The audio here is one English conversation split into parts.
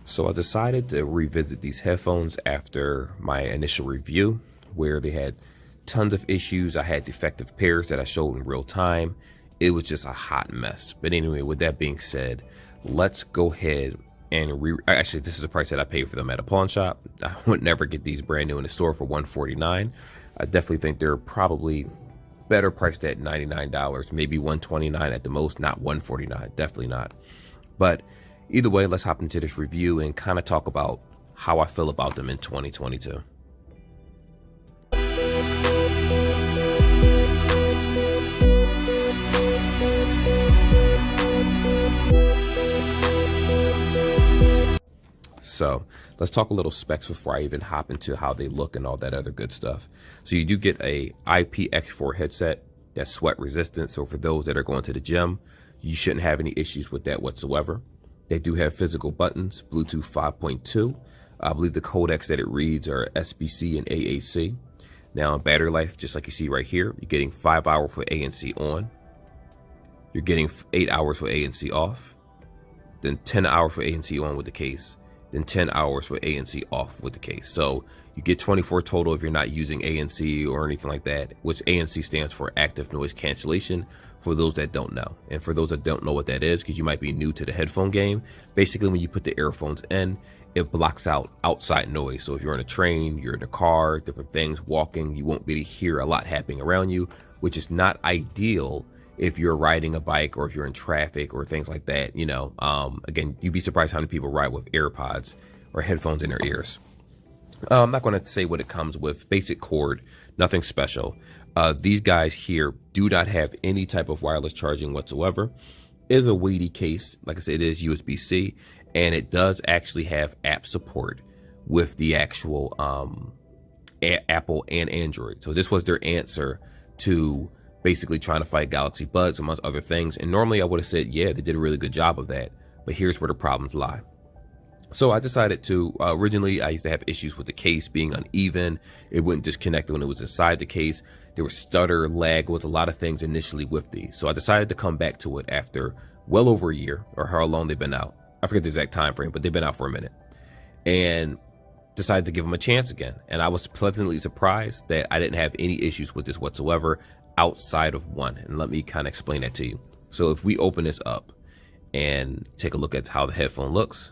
So I decided to revisit these headphones after my initial review, where they had tons of issues. I had defective pairs that I showed in real time. It was just a hot mess. But anyway, with that being said, let's go ahead and actually, this is the price that I paid for them at a pawn shop. I would never get these brand new in the store for $149. I definitely think they're probably better priced at $99, maybe $129 at the most, not $149, definitely not. But either way, let's hop into this review and kind of talk about how I feel about them in 2022. So let's talk a little specs before I even hop into how they look and all that other good stuff. So you do get a IPX4 headset that's sweat resistant. So for those that are going to the gym, you shouldn't have any issues with that whatsoever. They do have physical buttons, Bluetooth 5.2. I believe the codecs that it reads are SBC and AAC. Now in battery life, just like you see right here, you're getting 5 hours for ANC on. You're getting 8 hours for ANC off. Then 10 hours for ANC on with the case. Then 10 hours for ANC off with the case. So you get 24 total if you're not using ANC or anything like that, which ANC stands for active noise cancellation for those that don't know. And for those that don't know what that is, because you might be new to the headphone game, basically when you put the earphones in, it blocks out outside noise. So if you're on a train, you're in a car, different things, walking, you won't be able to hear a lot happening around you, which is not ideal if you're riding a bike or if you're in traffic or things like that. You know, again, you'd be surprised how many people ride with AirPods or headphones in their ears. I'm not going to say what it comes with. Basic cord, nothing special. These guys here do not have any type of wireless charging whatsoever. It is a weighty case. Like I said, it is USB-C, and it does actually have app support with the actual Apple and Android. So this was their answer to basically trying to fight Galaxy Buds amongst other things. And normally I would have said, yeah, they did a really good job of that. But here's where the problems lie. So I decided to, originally I used to have issues with the case being uneven. It wouldn't disconnect when it was inside the case. There was stutter, lag, was a lot of things initially with these. So I decided to come back to it after well over a year, or how long they've been out. I forget the exact time frame, but they've been out for a minute. And decided to give them a chance again. And I was pleasantly surprised that I didn't have any issues with this whatsoever outside of one. And let me kind of explain that to you. So if we open this up and take a look at how the headphone looks,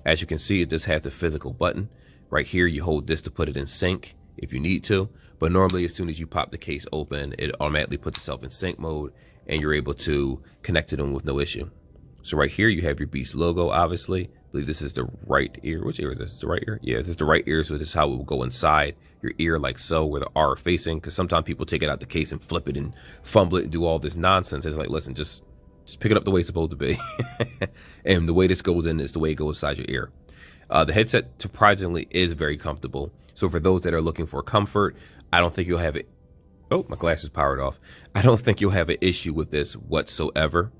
as you can see, it does have the physical button right here. You hold this to put it in sync if you need to, but normally as soon as you pop the case open, it automatically puts itself in sync mode and you're able to connect to them with no issue. So right here you have your Beats logo. Obviously, I believe this is the right ear. Which ear is this? The right ear? Yeah, this is the right ear. So this is how it will go inside your ear, like so, where the R facing. Because sometimes people take it out the case and flip it and fumble it and do all this nonsense. It's like, listen, just pick it up the way it's supposed to be. And the way this goes in is the way it goes inside your ear. The headset, surprisingly, is very comfortable. So for those that are looking for comfort, I don't think you'll have it. Oh, my glass is powered off. I don't think you'll have an issue with this whatsoever.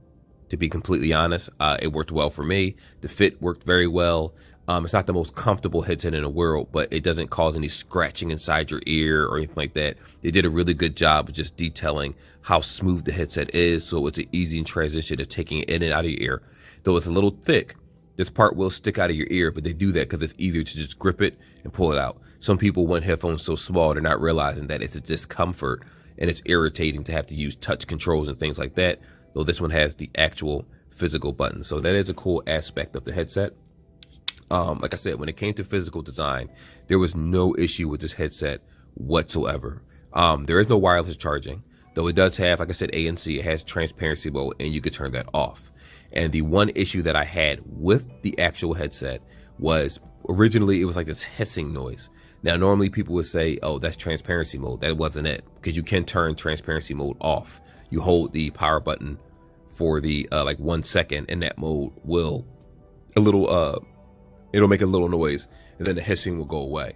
To be completely honest, it worked well for me. The fit worked very well. It's not the most comfortable headset in the world, but it doesn't cause any scratching inside your ear or anything like that. They did a really good job of just detailing how smooth the headset is, so it's an easy transition of taking it in and out of your ear. Though it's a little thick, this part will stick out of your ear, but they do that because it's easier to just grip it and pull it out. Some people want headphones so small, they're not realizing that it's a discomfort and it's irritating to have to use touch controls and things like that. Though this one has the actual physical button. So that is a cool aspect of the headset. Like I said, when it came to physical design, there was no issue with this headset whatsoever. There is no wireless charging, though it does have, like I said, ANC. It has transparency mode, and you could turn that off. And the one issue that I had with the actual headset was originally it was like this hissing noise. Now, normally people would say, oh, that's transparency mode. That wasn't it, because you can turn transparency mode off. You hold the power button for the like 1 second, and that mode will it'll make a little noise, and then the hissing will go away.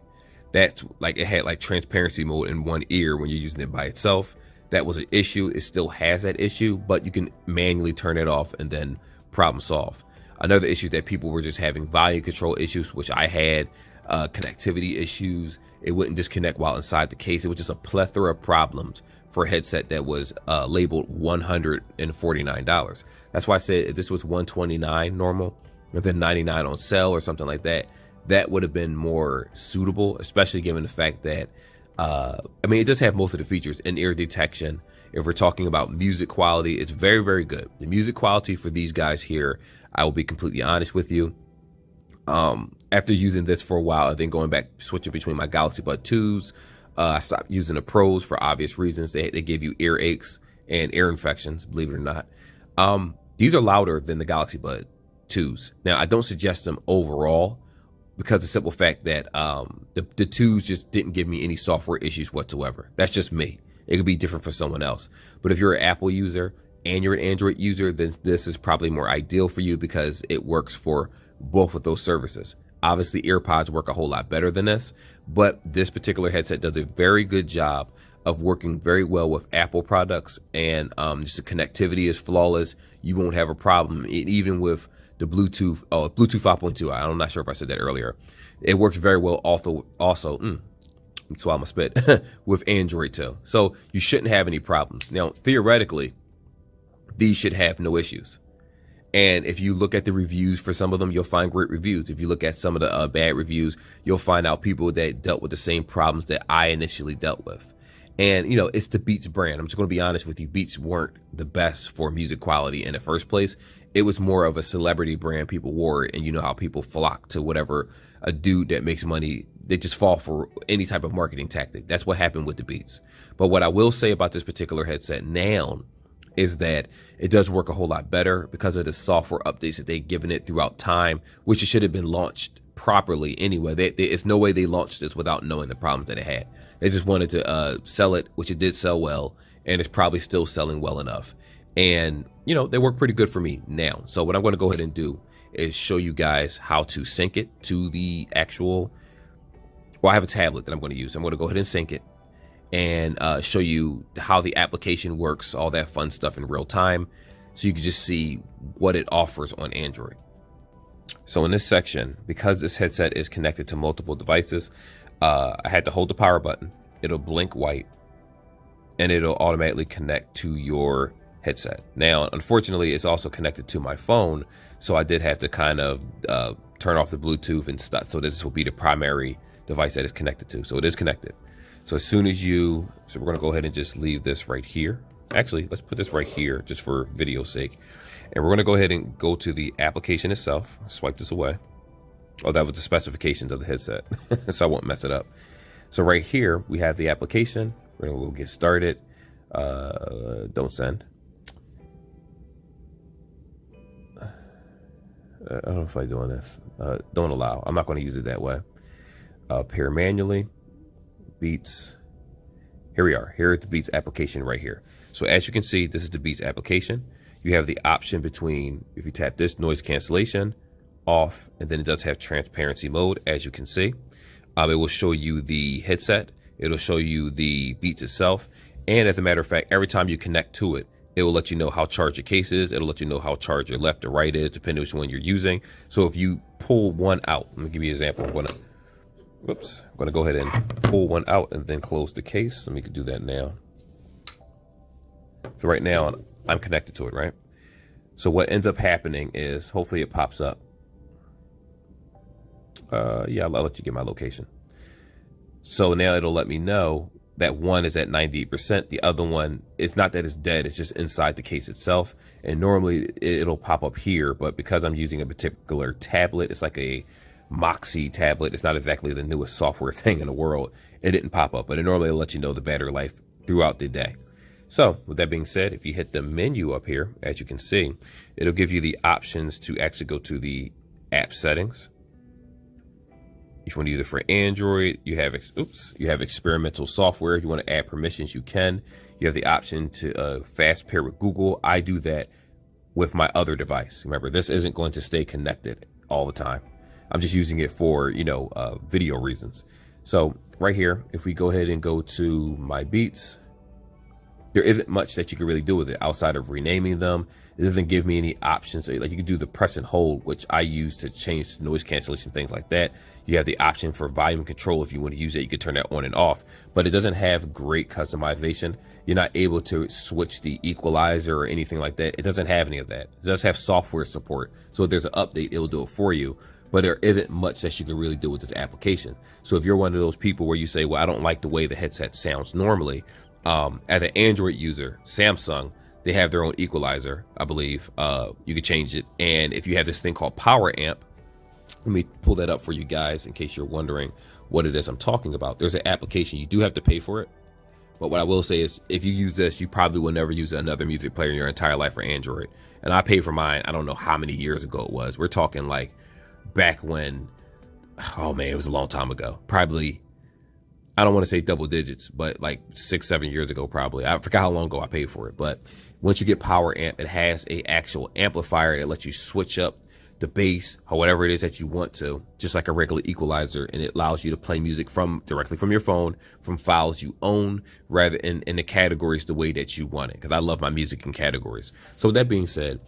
That's like, it had like transparency mode in one ear when you're using it by itself. That was an issue. It still has that issue, but you can manually turn it off and then problem solve. Another issue that people were just having volume control issues, which I had, connectivity issues. It wouldn't disconnect while inside the case. It was just a plethora of problems for a headset that was labeled $149. That's why I said if this was $129 normal, and then 99 on sale or something like that, that would have been more suitable, especially given the fact that, I mean, it does have most of the features. In-ear detection. If we're talking about music quality, it's very, very good. The music quality for these guys here, I will be completely honest with you. After using this for a while and then going back, switching between my Galaxy Buds 2s, I stopped using the Pros for obvious reasons. They give you ear aches and ear infections, believe it or not. These are louder than the Galaxy Buds 2s. Now, I don't suggest them overall because of the simple fact that the 2s just didn't give me any software issues whatsoever. That's just me. It could be different for someone else. But if you're an Apple user and you're an Android user, then this is probably more ideal for you because it works for both of those services. Obviously, AirPods work a whole lot better than this, but this particular headset does a very good job of working very well with Apple products, and just the connectivity is flawless. You won't have a problem. Even with the Bluetooth 5.2, I'm not sure if I said that earlier. It works very well also swallow my spit, with Android too. So you shouldn't have any problems. Now, theoretically, these should have no issues. And if you look at the reviews for some of them, you'll find great reviews. If you look at some of the bad reviews, you'll find out people that dealt with the same problems that I initially dealt with. And, you know, it's the Beats brand. I'm just going to be honest with you. Beats weren't the best for music quality in the first place. It was more of a celebrity brand. People wore it, and you know how people flock to whatever a dude that makes money. They just fall for any type of marketing tactic. That's what happened with the Beats. But what I will say about this particular headset now is that it does work a whole lot better because of the software updates that they've given it throughout time, which it should have been launched properly anyway. It's no way they launched this without knowing the problems that it had. They just wanted to sell it, which it did sell well, and it's probably still selling well enough. And, you know, they work pretty good for me now. So what I'm going to go ahead and do is show you guys how to sync it to the actual, well, I have a tablet that I'm going to use. I'm going to go ahead and sync it and show you how the application works, all that fun stuff in real time, so you can just see what it offers on Android. So in this section, because this headset is connected to multiple devices, I had to hold the power button. It'll blink white and it'll automatically connect to your headset. Now, unfortunately, it's also connected to my phone, so I did have to kind of turn off the Bluetooth and stuff. So this will be the primary device that is connected to. So it is connected. So as soon as so we're going to go ahead and just leave this right here. Actually, let's put this right here just for video's sake. And we're going to go ahead and go to the application itself. Swipe this away. Oh, that was the specifications of the headset. So I won't mess it up. So right here, we have the application. We're going to go get started. Don't send. I don't know if I'm doing this. Don't allow. I'm not going to use it that way. Pair manually. Beats. Here we are. Here is the Beats application right here. So as you can see, this is the Beats application. You have the option between, if you tap this, noise cancellation, off, and then it does have transparency mode, as you can see. It will show you the headset. It'll show you the Beats itself. And as a matter of fact, every time you connect to it, it will let you know how charged your case is. It'll let you know how charged your left or right is, depending on which one you're using. So if you pull one out, let me give you an example. I'm going to go ahead and pull one out and then close the case. Let me do that now. So right now, I'm connected to it, right? So what ends up happening is, hopefully it pops up. Yeah, I'll let you get my location. So now it'll let me know that one is at 98%. The other one, it's not that it's dead, it's just inside the case itself. And normally it'll pop up here, but because I'm using a particular tablet, it's like a Moxie tablet. It's not exactly the newest software thing in the world. It didn't pop up, but it normally will let you know the battery life throughout the day. So with that being said, if you hit the menu up here, as you can see, it'll give you the options to actually go to the app settings. If you want to use it for Android, you have experimental software. If you want to add permissions, you can. You have the option to fast pair with Google. I do that with my other device. Remember, this isn't going to stay connected all the time. I'm just using it for, video reasons. So right here, if we go ahead and go to my Beats, there isn't much that you can really do with it outside of renaming them. It doesn't give me any options. Like you can do the press and hold, which I use to change noise cancellation, things like that. You have the option for volume control. If you want to use it, you can turn that on and off, but it doesn't have great customization. You're not able to switch the equalizer or anything like that. It doesn't have any of that. It does have software support. So if there's an update, it will do it for you, but there isn't much that you can really do with this application. So if you're one of those people where you say, well, I don't like the way the headset sounds normally, as an Android user, Samsung, they have their own equalizer, I believe. You can change it. And if you have this thing called Power Amp, let me pull that up for you guys in case you're wondering what it is I'm talking about. There's an application. You do have to pay for it. But what I will say is if you use this, you probably will never use another music player in your entire life for Android. And I paid for mine, I don't know how many years ago it was. We're talking like back when, oh man, it was a long time ago. Probably, I don't want to say double digits, but like 6-7 years ago, probably. I forgot how long ago I paid for it. But once you get Power Amp, it has a actual amplifier that lets you switch up the bass or whatever it is that you want to, just like a regular equalizer. And it allows you to play music from directly from your phone, from files you own, rather in the categories the way that you want it. Cause I love my music in categories. So with that being said,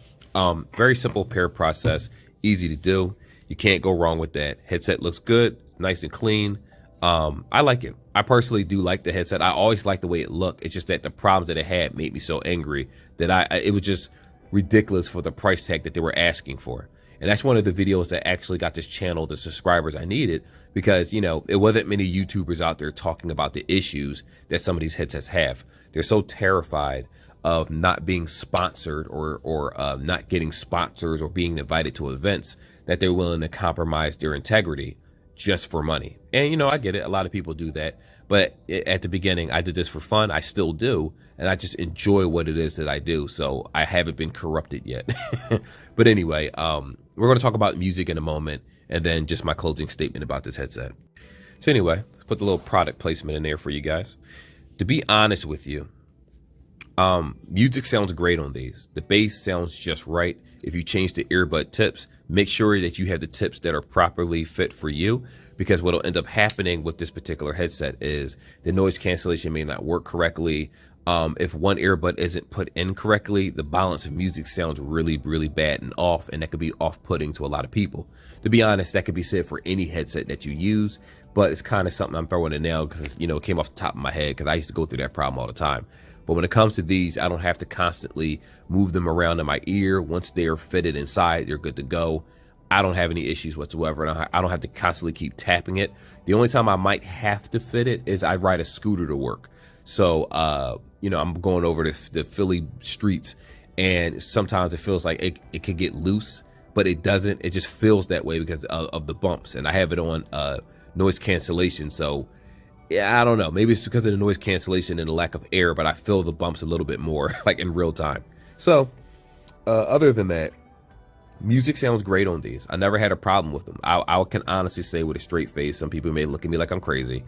very simple pair process, easy to do. You can't go wrong with that. Headset looks good, nice and clean. I like it. I personally do like the headset. I always like the way it looked. It's just that the problems that it had made me so angry that it was just ridiculous for the price tag that they were asking for. And that's one of the videos that actually got this channel the subscribers I needed, because, you know, it wasn't many YouTubers out there talking about the issues that some of these headsets have. They're so terrified of not being sponsored or not getting sponsors or being invited to events that they're willing to compromise their integrity just for money. And, you know, I get it. A lot of people do that. But at the beginning, I did this for fun. I still do. And I just enjoy what it is that I do. So I haven't been corrupted yet. But anyway, we're going to talk about music in a moment and then just my closing statement about this headset. So anyway, let's put the little product placement in there for you guys. To be honest with you, music sounds great on these. The bass sounds just right. If you change the earbud tips, make sure that you have the tips that are properly fit for you, because what will end up happening with this particular headset is the noise cancellation may not work correctly. If one earbud isn't put in correctly, the balance of music sounds really, really bad and off, and that could be off-putting to a lot of people. To be honest, that could be said for any headset that you use, but it's kind of something I'm throwing in now because, you know, it came off the top of my head because I used to go through that problem all the time. But when it comes to these, I don't have to constantly move them around in my ear. Once they are fitted inside, they're good to go. I don't have any issues whatsoever, and I don't have to constantly keep tapping it. The only time I might have to fit it is I ride a scooter to work. So, you know, I'm going over the Philly streets, and sometimes it feels like it could get loose, but it doesn't. It just feels that way because of the bumps, and I have it on noise cancellation. So, yeah, I don't know. Maybe it's because of the noise cancellation and the lack of air, but I feel the bumps a little bit more, like in real time. So, other than that, music sounds great on these. I never had a problem with them. I can honestly say with a straight face, some people may look at me like I'm crazy,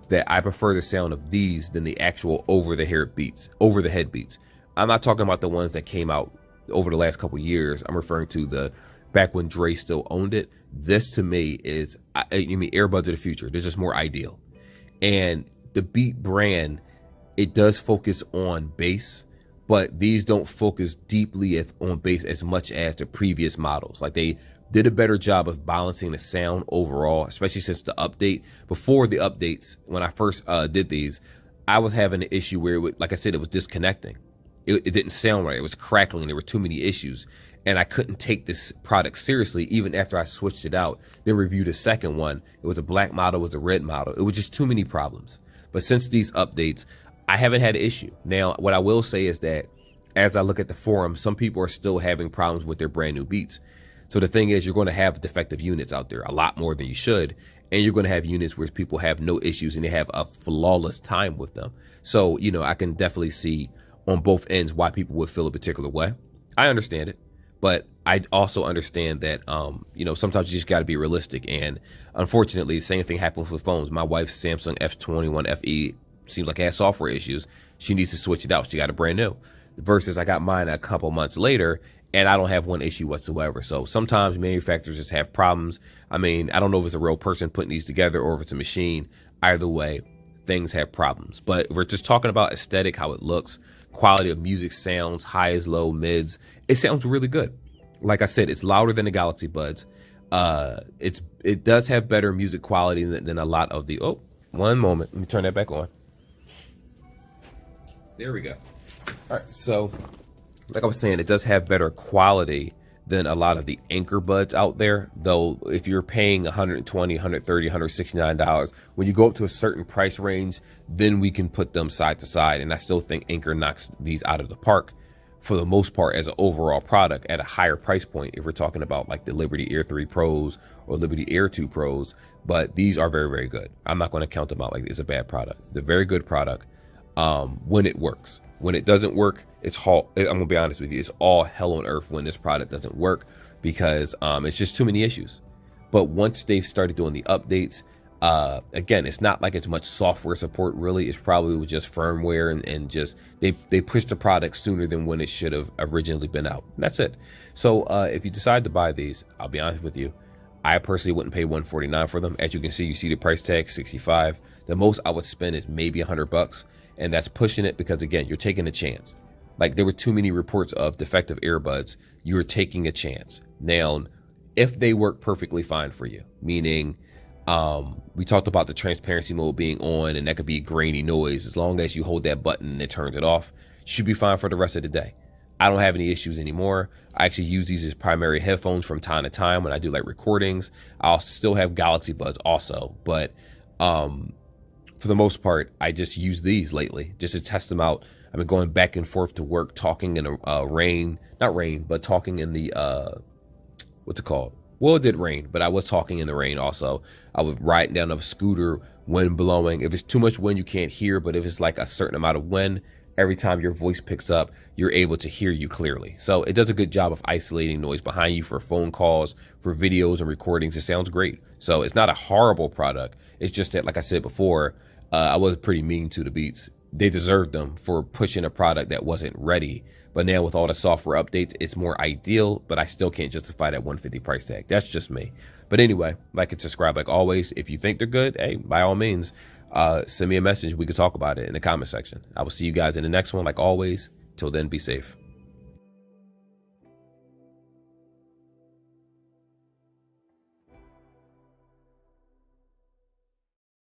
that I prefer the sound of these than the actual over the head beats. I'm not talking about the ones that came out over the last couple years. I'm referring to the back when Dre still owned it. This to me is, you mean earbuds of the future. They're just more ideal. And the Beat brand, it does focus on bass, but these don't focus deeply on bass as much as the previous models. Like they did a better job of balancing the sound overall, especially since the update. Before the updates, when I first did these, I was having an issue where, like I said, it was disconnecting. It didn't sound right. It was crackling. There were too many issues. And I couldn't take this product seriously even after I switched it out. Then reviewed a second one. It was a black model, it was a red model. It was just too many problems. But since these updates, I haven't had an issue. Now, what I will say is that as I look at the forum, some people are still having problems with their brand new Beats. So the thing is, you're going to have defective units out there, a lot more than you should. And you're going to have units where people have no issues and they have a flawless time with them. So, you know, I can definitely see on both ends why people would feel a particular way. I understand it. But I also understand that, you know, sometimes you just got to be realistic. And unfortunately, the same thing happens with phones. My wife's Samsung F21 FE seems like it has software issues. She needs to switch it out. She got a brand new. Versus I got mine a couple months later and I don't have one issue whatsoever. So sometimes manufacturers just have problems. I mean, I don't know if it's a real person putting these together or if it's a machine. Either way, things have problems. But we're just talking about aesthetic, how it looks. quality of music sounds, highs, low, mids. It sounds really good. Like I said, it's louder than the Galaxy Buds. It does have better music quality than a lot of the. Oh, one moment. Let me turn that back on. There we go. All right. So, like I was saying, it does have better quality than a lot of the Anker buds out there. Though, if you're paying $120, $130, $169, when you go up to a certain price range, then we can put them side to side. And I still think Anker knocks these out of the park for the most part as an overall product at a higher price point. If we're talking about like the Liberty Air 3 Pros or Liberty Air 2 Pros, but these are very, very good. I'm not going to count them out like it's a bad product. They're a very good product when it works. When it doesn't work, I'm going to be honest with you, it's all hell on earth when this product doesn't work because it's just too many issues. But once they've started doing the updates, again, it's not like it's much software support really. It's probably just firmware and just they pushed the product sooner than when it should have originally been out. And that's it. So if you decide to buy these, I'll be honest with you, I personally wouldn't pay $149 for them. As you can see, you see the price tag, $65. The most I would spend is maybe $100, and that's pushing it because again, you're taking a chance. Like there were too many reports of defective earbuds. You're taking a chance. Now, if they work perfectly fine for you, meaning we talked about the transparency mode being on and that could be grainy noise. As long as you hold that button and it turns it off, should be fine for the rest of the day. I don't have any issues anymore. I actually use these as primary headphones from time to time when I do like recordings. I'll still have Galaxy Buds also, but for the most part, I just use these lately just to test them out. I've been going back and forth to work, talking in talking in the, what's it called? Well, it did rain, but I was talking in the rain also. I was riding down a scooter, wind blowing. If it's too much wind, you can't hear, but if it's like a certain amount of wind, every time your voice picks up, you're able to hear you clearly. So it does a good job of isolating noise behind you for phone calls, for videos and recordings. It sounds great. So it's not a horrible product. It's just that, like I said before, I was pretty mean to the Beats. They deserved them for pushing a product that wasn't ready. But now with all the software updates, it's more ideal, but I still can't justify that $150 price tag. That's just me. But anyway, like and subscribe like always. If you think they're good, hey, by all means, send me a message. We can talk about it in the comment section. I will see you guys in the next one. Like always, till then, be safe.